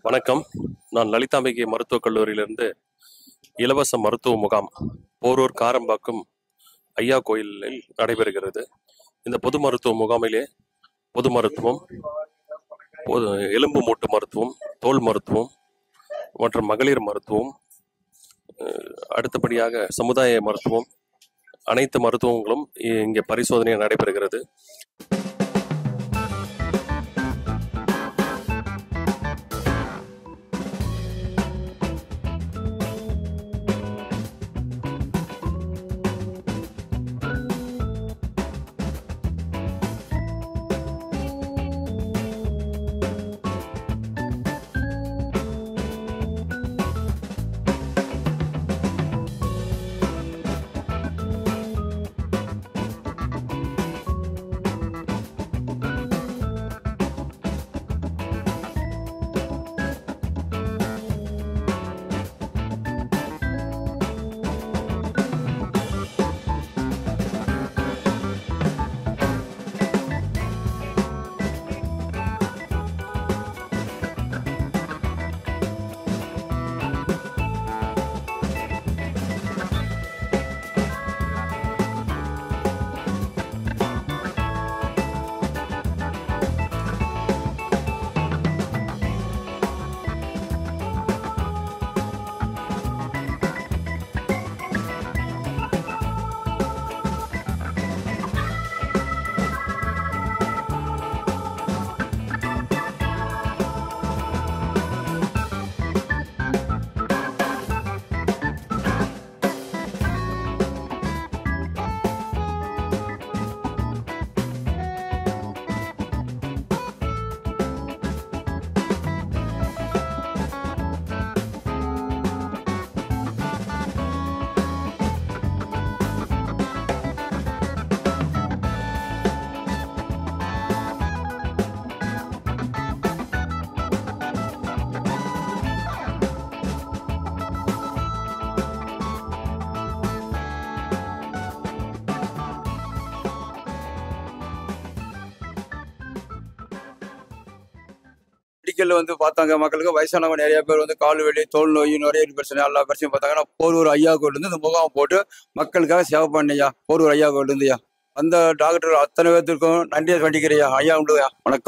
வணக்கம். நான் லலிதாம்பிகை மருத்துவக் கல்லூரியிலிருந்து இலவச மருத்துவ முகாம் போரூர் காரம்பாக்கம் ஐயா கோயிலில் நடைபெறுகிறது. இந்த பொது மருத்துவ முகாமிலே பொது மருத்துவம், எலும்பு மூட்டு மருத்துவம், தோல் மருத்துவம் மற்றும் மகளிர் மருத்துவம், அடுத்தபடியாக சமுதாய மருத்துவம், அனைத்து மருத்துவங்களும் இங்கே பரிசோதனை நடைபெறுகிறது. மெடிக்கல்ல பார்த்தாங்க மக்களுக்கு வயசானவங்க நிறைய பேர் கால் வலி, தோல் நோய், நுரையீரல் பிரச்சனை எல்லா பிரச்சனையும் பார்த்தாங்கன்னா போரூர் ஐயா கோயிலிருந்து இந்த முகாம் போட்டு மக்களுக்காக சேவை பண்ணியா. போரூர் ஐயா கோயிலிருந்துயா அந்த டாக்டர் அத்தனை பேர்த்துக்கும் நன்றியை பண்ணிக்கிறியா. ஐயா உண்டுயா. வணக்கம்.